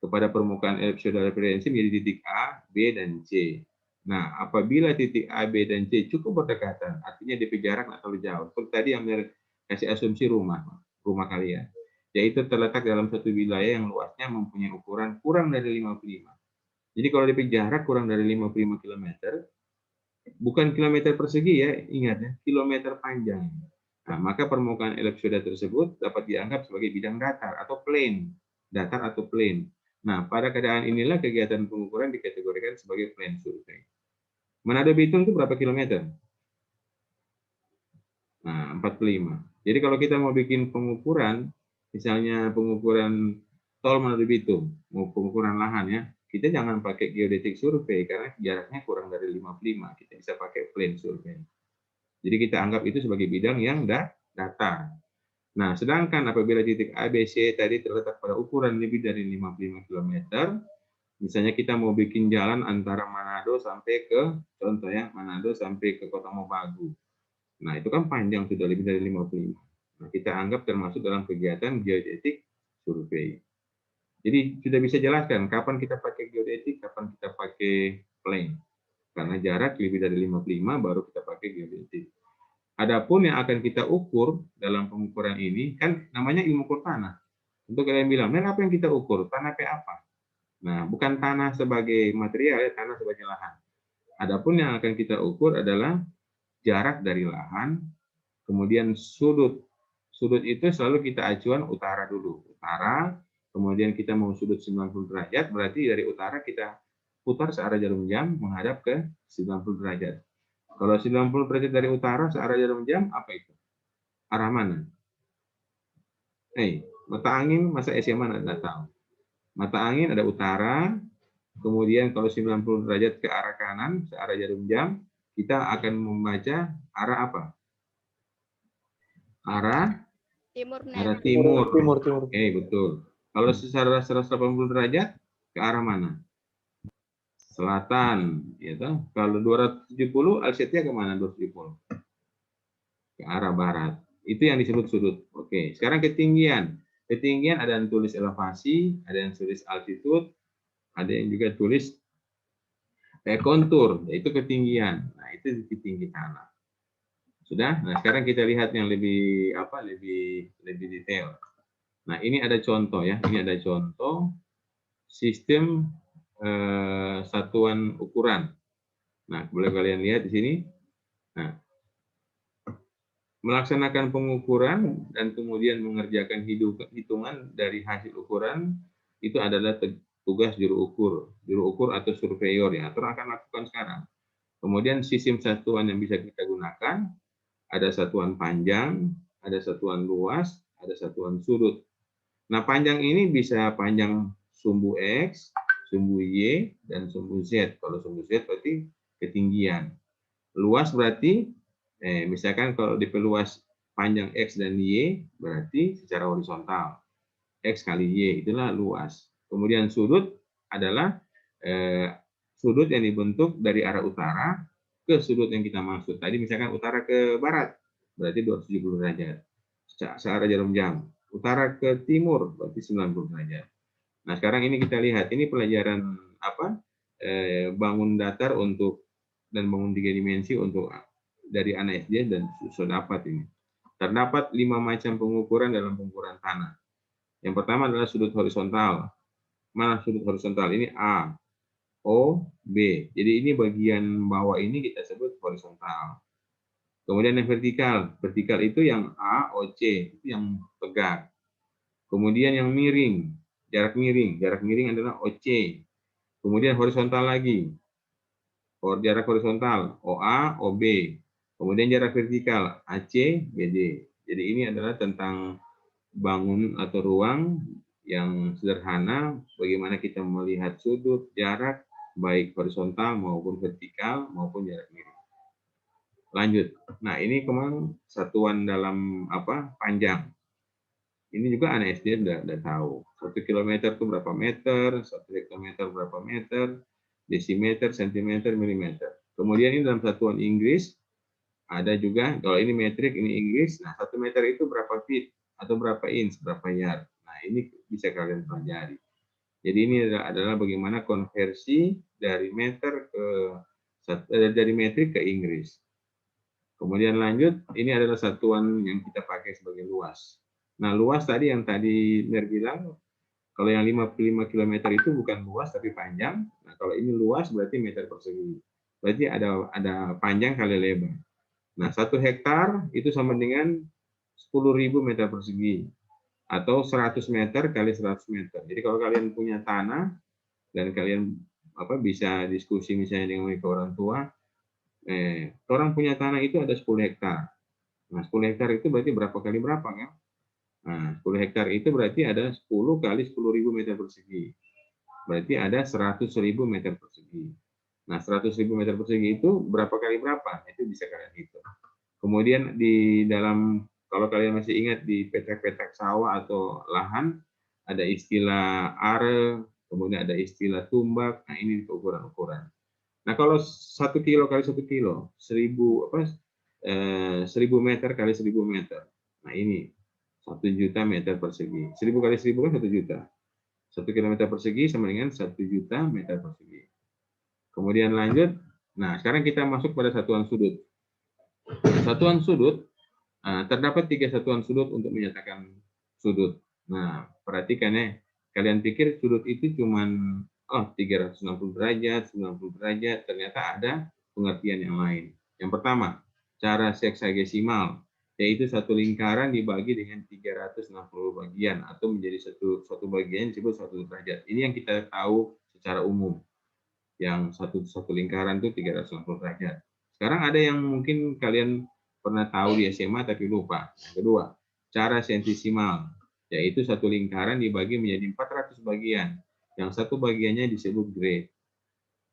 Speaker 1: kepada permukaan elipsoida referensi menjadi titik A, B, dan C. Nah, apabila titik A, B, dan C cukup berdekatan, artinya DP jarak nggak terlalu jauh. Seperti tadi yang kasih asumsi rumah kalian, yaitu terletak dalam satu wilayah yang luasnya mempunyai ukuran kurang dari 55. Jadi kalau DP jarak kurang dari 55 km, bukan kilometer persegi ya, ingat ya, kilometer panjang. Nah, maka permukaan elipsoida tersebut dapat dianggap sebagai bidang datar atau plane, datar atau plane. Nah, pada keadaan inilah kegiatan pengukuran dikategorikan sebagai plane survey. Manado Bitung itu berapa kilometer? Nah, 45. Jadi kalau kita mau bikin pengukuran, misalnya pengukuran tol Manado Bitung, mau pengukuran lahan ya, kita jangan pakai geodetic survey karena jaraknya kurang dari 55. Kita bisa pakai plane survey. Jadi kita anggap itu sebagai bidang yang datar. Nah, sedangkan apabila titik A, B, C tadi terletak pada ukuran lebih dari 55 km, misalnya kita mau bikin jalan antara Manado sampai ke, contoh ya, Manado sampai ke Kota Mobagu. Nah, itu kan panjang, sudah lebih dari 55. Nah, kita anggap termasuk dalam kegiatan geodetic survey. Jadi, sudah bisa jelaskan kapan kita pakai geodetic, kapan kita pakai plane. Karena jarak lebih dari 55 baru kita pakai geodetic. Adapun yang akan kita ukur dalam pengukuran ini kan namanya ilmu ukur tanah. Untuk kalian bilang, "Mer, apa yang kita ukur? Tanah P apa?" Nah, bukan tanah sebagai material, ya, tanah sebagai lahan. Adapun yang akan kita ukur adalah jarak dari lahan, kemudian sudut. Sudut itu selalu kita acuan utara dulu. Utara, kemudian kita mau sudut 90 derajat, berarti dari utara kita putar searah jarum jam menghadap ke 90 derajat. Kalau 90 derajat dari utara searah jarum jam, apa itu? Arah mana? Mata angin masa SMA nggak tahu. Mata angin ada utara, kemudian kalau 90 derajat ke arah kanan, searah jarum jam, kita akan membaca arah apa? Arah timur. Oke, betul. Kalau secara 180 derajat, ke arah mana? Selatan, ya toh. Kalau 270 Alsetia ke mana 270? Ke arah barat. Itu yang disebut sudut. Oke, sekarang ketinggian. Ketinggian ada yang tulis elevasi, ada yang tulis altitude, ada yang juga tulis kontur, yaitu ketinggian. Nah, itu tinggi tanah. Sudah? Nah, sekarang kita lihat yang lebih detail. Nah, ini ada contoh ya. Ini ada contoh sistem satuan ukuran. Nah, boleh kalian lihat di sini. Nah, melaksanakan pengukuran dan kemudian mengerjakan hitungan dari hasil ukuran itu adalah tugas juru ukur atau surveyor ya, atau akan lakukan sekarang. Kemudian sistem satuan yang bisa kita gunakan, ada satuan panjang, ada satuan luas, ada satuan sudut. Nah, panjang ini bisa panjang sumbu X, sumbu Y, dan sumbu Z. Kalau sumbu Z berarti ketinggian. Luas berarti, misalkan kalau diperluas panjang X dan Y, berarti secara horizontal. X kali Y, itulah luas. Kemudian sudut adalah sudut yang dibentuk dari arah utara ke sudut yang kita maksud. Tadi misalkan utara ke barat, berarti 270 derajat. Searah jarum jam. Utara ke timur, berarti 90 derajat. Nah, sekarang ini kita lihat, ini pelajaran apa? Bangun datar untuk dan bangun 3 dimensi untuk dari anak SD dan sudah dapat ini. Terdapat 5 macam pengukuran dalam pengukuran tanah. Yang pertama adalah sudut horizontal. Mana sudut horizontal? Ini A, O, B. Jadi ini bagian bawah ini kita sebut horizontal. Kemudian yang vertikal. Vertikal itu yang A, O, C. Itu yang tegak. Kemudian yang miring. Jarak miring. Jarak miring adalah OC. Kemudian horizontal lagi. Jarak horizontal OA, OB. Kemudian jarak vertikal AC, BD. Jadi ini adalah tentang bangun atau ruang yang sederhana, bagaimana kita melihat sudut, jarak, baik horizontal maupun vertikal maupun jarak miring. Lanjut. Nah, ini kemang satuan dalam apa? Panjang. Ini juga anak SD udah tahu. 1 kilometer itu berapa meter, 1 hektometer berapa meter, desimeter, sentimeter, milimeter. Kemudian ini dalam satuan Inggris, ada juga, kalau ini metrik, ini Inggris, nah 1 meter itu berapa feet, atau berapa inch, berapa yard. Nah, ini bisa kalian pelajari. Jadi ini adalah bagaimana konversi dari meter ke dari metrik ke Inggris. Kemudian lanjut, ini adalah satuan yang kita pakai sebagai luas. Nah, luas tadi yang tadi Mir bilang, kalau yang 55 km itu bukan luas tapi panjang. Nah, kalau ini luas berarti meter persegi. Berarti ada panjang kali lebar. Nah, 1 hektar itu sama dengan 10.000 meter persegi atau 100 meter kali 100 meter. Jadi kalau kalian punya tanah dan kalian bisa diskusi misalnya dengan orang tua, orang punya tanah itu ada 10 hektar. Nah, 10 hektar itu berarti berapa kali berapa kan? Nah, 10 hektar itu berarti ada 10 kali 10.000 meter persegi. Berarti ada 100.000 meter persegi. Nah, 100.000 meter persegi itu berapa kali berapa? Itu bisa kalian hitung. Kemudian di dalam, kalau kalian masih ingat di petak-petak sawah atau lahan, ada istilah are, kemudian ada istilah tumbak. Nah, ini ukuran-ukuran. Nah, kalau 1 kilo kali 1 kilo, 1000 meter kali 1000 meter. Nah, ini 1 juta meter persegi. 1000 kali 1000 kan 1 juta. 1 kilometer persegi sama dengan 1 juta meter persegi. Kemudian lanjut. Nah, sekarang kita masuk pada satuan sudut. Satuan sudut, terdapat 3 satuan sudut untuk menyatakan sudut. Nah, perhatikan ya. Kalian pikir sudut itu cuman 360 derajat, 90 derajat. Ternyata ada pengertian yang lain. Yang pertama, cara seksagesimal, yaitu satu lingkaran dibagi dengan 360 bagian atau menjadi satu bagian disebut 1 derajat. Ini yang kita tahu secara umum. Yang satu lingkaran itu 360 derajat. Sekarang ada yang mungkin kalian pernah tahu di SMA tapi lupa. Yang kedua, cara sentisimal, yaitu satu lingkaran dibagi menjadi 400 bagian. Yang satu bagiannya disebut grade.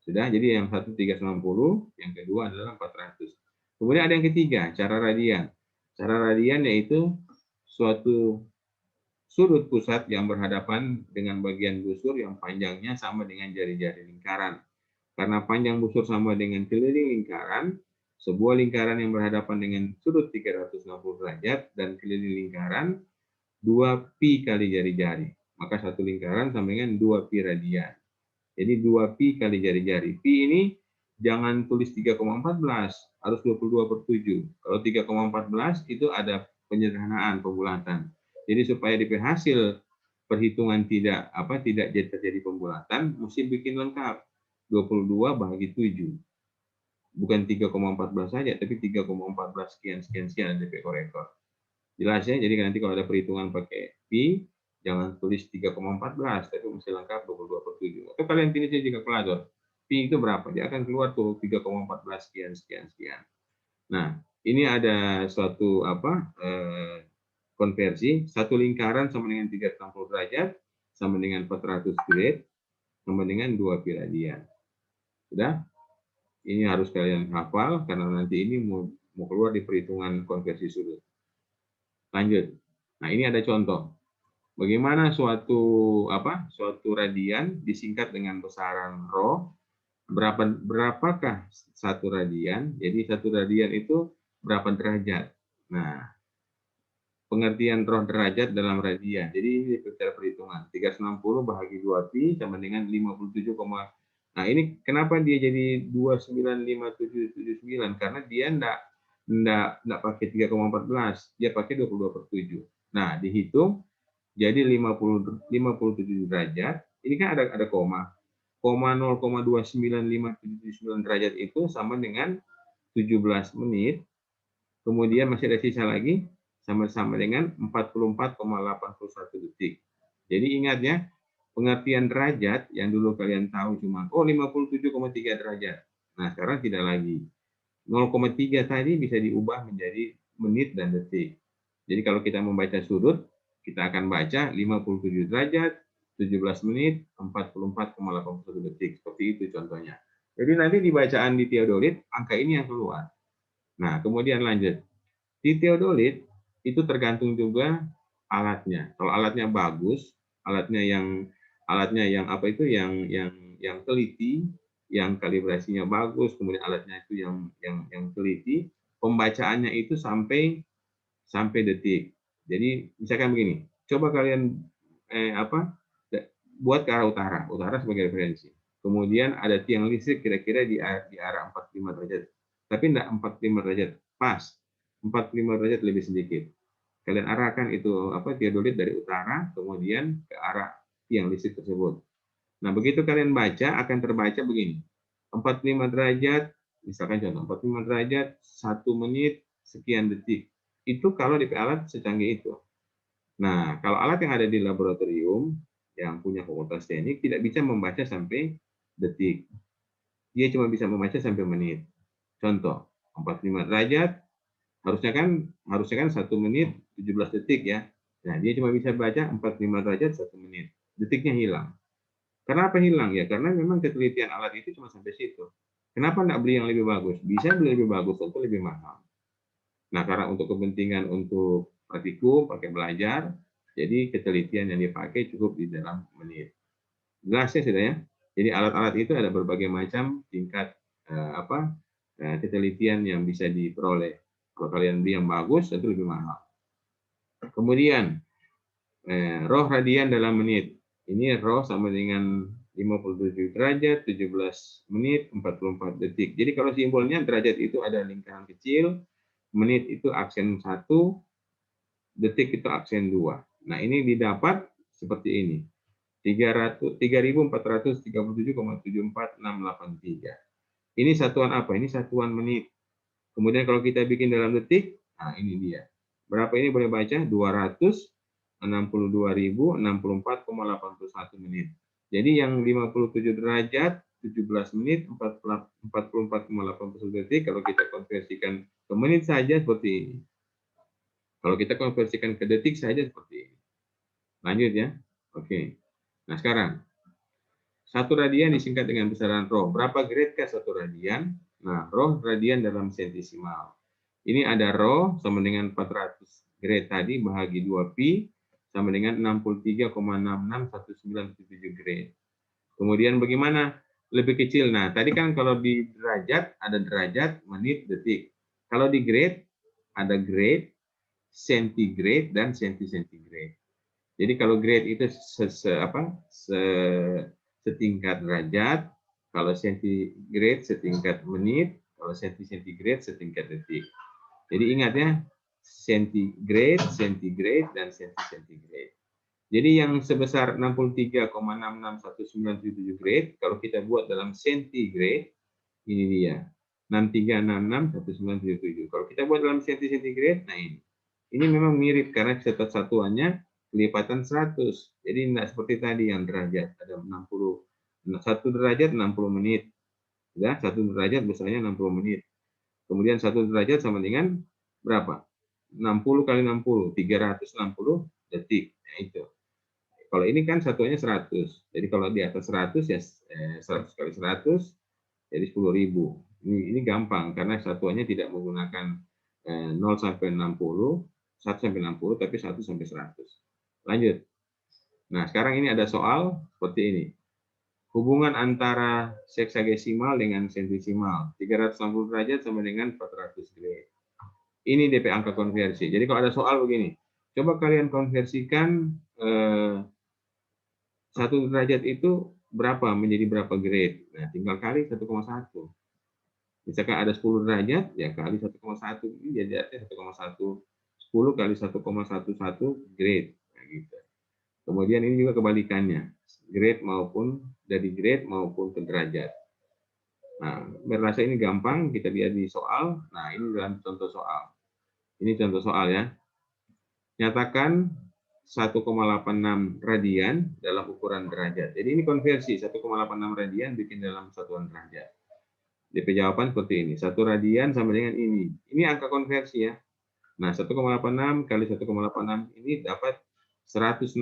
Speaker 1: Sudah, jadi yang satu 360, yang kedua adalah 400. Kemudian ada yang ketiga, cara radian. Cara radian yaitu suatu sudut pusat yang berhadapan dengan bagian busur yang panjangnya sama dengan jari-jari lingkaran. Karena panjang busur sama dengan keliling lingkaran, sebuah lingkaran yang berhadapan dengan sudut 360 derajat dan keliling lingkaran 2pi kali jari-jari. Maka satu lingkaran sama dengan 2pi radian. Jadi 2pi kali jari-jari. Pi ini jangan tulis 3,14, harus 22/7. Kalau 3,14 itu ada penyederhanaan pembulatan. Jadi supaya DP hasil perhitungan tidak terjadi pembulatan, mesti bikin lengkap. 22 bahagi 7. Bukan 3,14 saja, tapi 3,14 sekian DP korektor. Jelas ya, jadi nanti kalau ada perhitungan pakai pi, jangan tulis 3,14, tapi mesti lengkap 22/7. Atau kalian pilih saja kalkulator. Pi itu berapa? Dia akan keluar tuh 3,14 sekian. Nah, ini ada suatu konversi, satu lingkaran sama dengan 360 derajat, sama dengan 400 grade, sama dengan 2 pi radian. Sudah? Ini harus kalian hafal karena nanti ini mau keluar di perhitungan konversi sudut. Lanjut. Nah, ini ada contoh. Bagaimana suatu radian disingkat dengan besaran rho. Berapakah satu radian? Jadi satu radian itu berapa derajat? Nah, pengertian roh derajat dalam radian. Jadi ini cara perhitungan. 360 bahagi 2pi sama dengan 57, nah ini kenapa dia jadi 295779? Karena dia enggak pakai 3,14, dia pakai 22/7. Nah, dihitung jadi 57 derajat. Ini kan ada koma. Koma 0,29579 derajat itu sama dengan 17 menit. Kemudian masih ada sisa lagi sama-sama dengan 44,81 detik. Jadi ingat ya, pengertian derajat yang dulu kalian tahu cuma 57,3 derajat. Nah, sekarang tidak lagi. 0,3 tadi bisa diubah menjadi menit dan detik. Jadi kalau kita membaca sudut, kita akan baca 57 derajat, 17 menit, 44,81 detik. Seperti itu contohnya. Jadi nanti di bacaan di teodolit, angka ini yang keluar. Nah, kemudian lanjut. Di teodolit, itu tergantung juga alatnya. Kalau alatnya bagus, alatnya yang teliti, yang kalibrasinya bagus, kemudian alatnya itu yang teliti, pembacaannya itu sampai detik. Jadi misalkan begini, coba kalian buat ke arah utara sebagai referensi. Kemudian ada tiang listrik kira-kira di arah 45 derajat. Tapi enggak 45 derajat, pas. 45 derajat lebih sedikit. Kalian arahkan itu teodolit dari utara kemudian ke arah tiang listrik tersebut. Nah, begitu kalian baca akan terbaca begini. 45 derajat, misalkan contoh 45 derajat 1 menit sekian detik. Itu kalau di alat secanggih itu. Nah, kalau alat yang ada di laboratorium yang punya fakultas teknik tidak bisa membaca sampai detik. Dia cuma bisa membaca sampai menit. Contoh, 45 derajat harusnya kan 1 menit 17 detik ya. Nah, dia cuma bisa baca 45 derajat 1 menit. Detiknya hilang. Kenapa hilang? Ya karena memang ketelitian alat itu cuma sampai situ. Kenapa enggak beli yang lebih bagus? Bisa beli lebih bagus, tentu lebih mahal. Nah, karena untuk kepentingan untuk praktikum, pakai belajar, jadi ketelitian yang dipakai cukup di dalam menit. Jelas ya sudah ya? Jadi alat-alat itu ada berbagai macam tingkat ketelitian yang bisa diperoleh. Kalau kalian beli yang bagus, itu lebih mahal. Kemudian, roh radian dalam menit. Ini roh sama dengan 57 derajat, 17 menit, 44 detik. Jadi kalau simbolnya derajat itu ada lingkaran kecil, menit itu aksen 1, detik itu aksen 2. Nah, ini didapat seperti ini. 3.437,74683. Ini satuan apa? Ini satuan menit. Kemudian kalau kita bikin dalam detik, nah ini dia. Berapa ini boleh baca? 262.064,81 menit. Jadi yang 57 derajat, 17 menit, 44,81 detik, kalau kita konversikan ke menit saja seperti ini. Kalau kita konversikan ke detik saja seperti ini. Lanjut ya. Oke. Nah sekarang, satu radian disingkat dengan besaran rho. Berapa gradekah satu radian? Nah, rho radian dalam sentesimal. Ini ada rho sama dengan 400 grade tadi bahagi 2pi sama dengan 63,661977 grade. Kemudian bagaimana? Lebih kecil. Nah, tadi kan kalau di derajat ada derajat, menit, detik. Kalau di grade ada grade, centigrade dan centigrade. Jadi kalau grade itu setingkat derajat, kalau centigrade setingkat menit, kalau centigrade setingkat detik. Jadi ingat ya, centigrade, dan centigrade. Jadi yang sebesar 63,661977 grade, kalau kita buat dalam centigrade, ini dia, 63661977. Kalau kita buat dalam centigrade, nah ini. Ini memang mirip karena satuannya kelipatan 100. Jadi tidak seperti tadi yang derajat ada 60. 1 derajat 60 menit. Ya, 1 derajat besarnya 60 menit. Kemudian 1 derajat sama dengan berapa? 60 kali 60, 360 detik. Nah, itu. Kalau ini kan satuannya 100. Jadi kalau di atas 100 ya 100 kali 100 jadi 10.000. Ini gampang karena satuannya tidak menggunakan 0 sampai 60, 1 sampai 60, tapi 1 sampai 100. Lanjut. Nah, sekarang ini ada soal seperti ini. Hubungan antara seksagesimal dengan sentesimal. 360 derajat sama dengan 400 grade. Ini DP angka konversi. Jadi kalau ada soal begini, coba kalian konversikan 1 derajat itu berapa menjadi berapa grade. Nah, tinggal kali 1,1. Misalkan ada 10 derajat, ya kali 1,1. Ini jadi artinya 1,1. 10 kali 1,11 grade. Nah, gitu. Kemudian ini juga kebalikannya. Grade maupun dari grade maupun ke derajat. Nah, merasa ini gampang, kita lihat di soal. Nah, ini dalam contoh soal. Ini contoh soal ya. Nyatakan 1,86 radian dalam ukuran derajat. Jadi ini konversi, 1,86 radian bikin dalam satuan derajat. DP jawaban seperti ini. 1 radian sama dengan ini. Ini angka konversi ya. Nah, 1,86 kali 1,86 ini dapat 106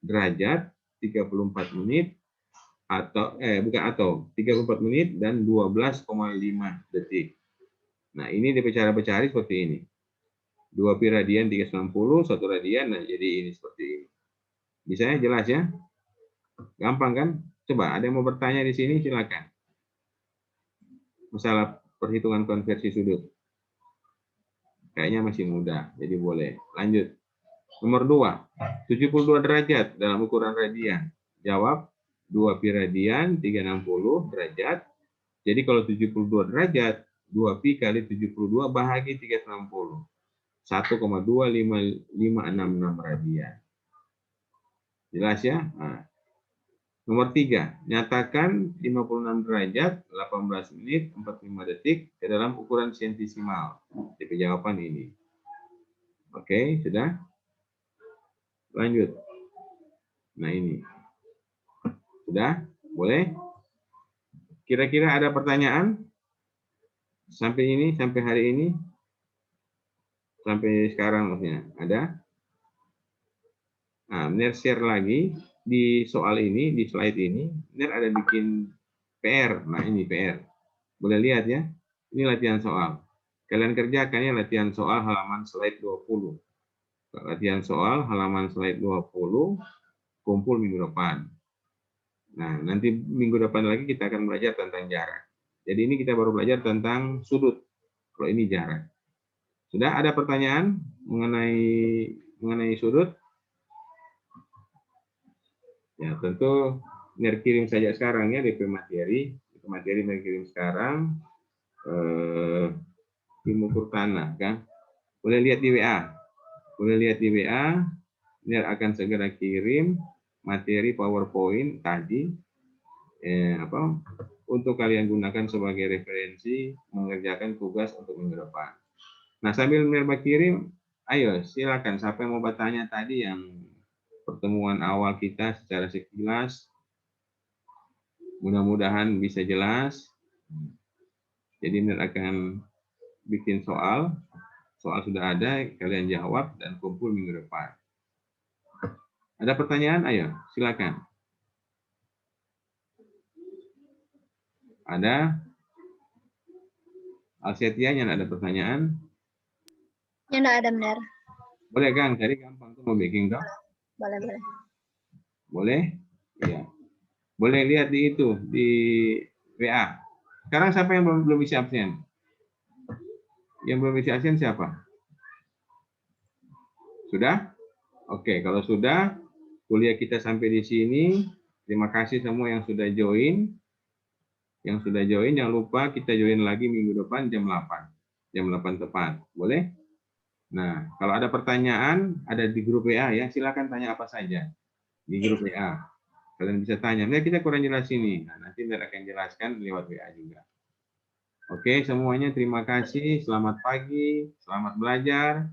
Speaker 1: derajat 34 menit atau 34 menit dan 12,5 detik. Nah, ini DP cara bercari seperti ini. 2 pi radian 390, 1 radian, nah jadi ini seperti ini. Bisa ya, jelas ya? Gampang kan? Coba ada yang mau bertanya di sini, silakan. Masalah perhitungan konversi sudut. Kayaknya masih mudah, jadi boleh. Lanjut. Nomor 2, 72 derajat dalam ukuran radian. Jawab 2 pi radian 360 derajat. Jadi kalau 72 derajat, 2 pi kali 72 bahagi 360. 1,25566 radian. Jelas ya? Nah. Nomor 3, nyatakan 56 derajat 18 menit 45 detik ke dalam ukuran sentesimal. DP jawaban ini. Oke, sudah? Lanjut. Nah, ini. Sudah? Boleh? Kira-kira ada pertanyaan? Sampai ini, sampai hari ini? Sampai sekarang maksudnya. Ada? Nah, Ner share lagi di soal ini, di slide ini. Ner ada bikin PR. Nah, ini PR. Boleh lihat ya. Ini latihan soal. Kalian kerjakan ya latihan soal halaman slide 20. Latihan soal halaman slide 20. Kumpul minggu depan. Nah, nanti minggu depan lagi kita akan belajar tentang jarak. Jadi ini kita baru belajar tentang sudut. Kalau ini jarak. Sudah ada pertanyaan mengenai sudut? Ya, tentu Ner kirim saja sekarang ya DP materi. DP materi Ner kirim sekarang. Tim ukur tanah kan. Boleh lihat di WA. Boleh lihat di WA. Ner akan segera kirim materi PowerPoint tadi untuk kalian gunakan sebagai referensi mengerjakan tugas untuk minggu depan. Nah, sambil Ner kirim, ayo silakan siapa yang mau bertanya tadi yang pertemuan awal kita secara sekilas. Mudah-mudahan bisa jelas. Jadi Ner akan bikin soal. Soal sudah ada, kalian jawab dan kumpul minggu depan. Ada pertanyaan? Ayo, silakan. Ada? Alsetia yang ada pertanyaan?
Speaker 2: Ya, enggak ada, benar.
Speaker 1: Boleh, Kang. Jadi gampang tuh mau baking dong.
Speaker 2: Boleh, boleh.
Speaker 1: Boleh? Iya. Boleh lihat di itu, di WA. Sekarang siapa yang belum isi absen? Yang belum isi absen siapa? Sudah? Oke, kalau sudah, kuliah kita sampai di sini. Terima kasih semua yang sudah join. Yang sudah join, jangan lupa kita join lagi minggu depan jam 8. Jam 8 tepat. Boleh? Nah, kalau ada pertanyaan, ada di grup WA ya, silakan tanya apa saja. Di grup WA. Kalian bisa tanya, nah kita kurang jelas ini. Nah, nanti Ner akan jelaskan lewat WA juga. Oke, semuanya terima kasih. Selamat pagi, selamat belajar.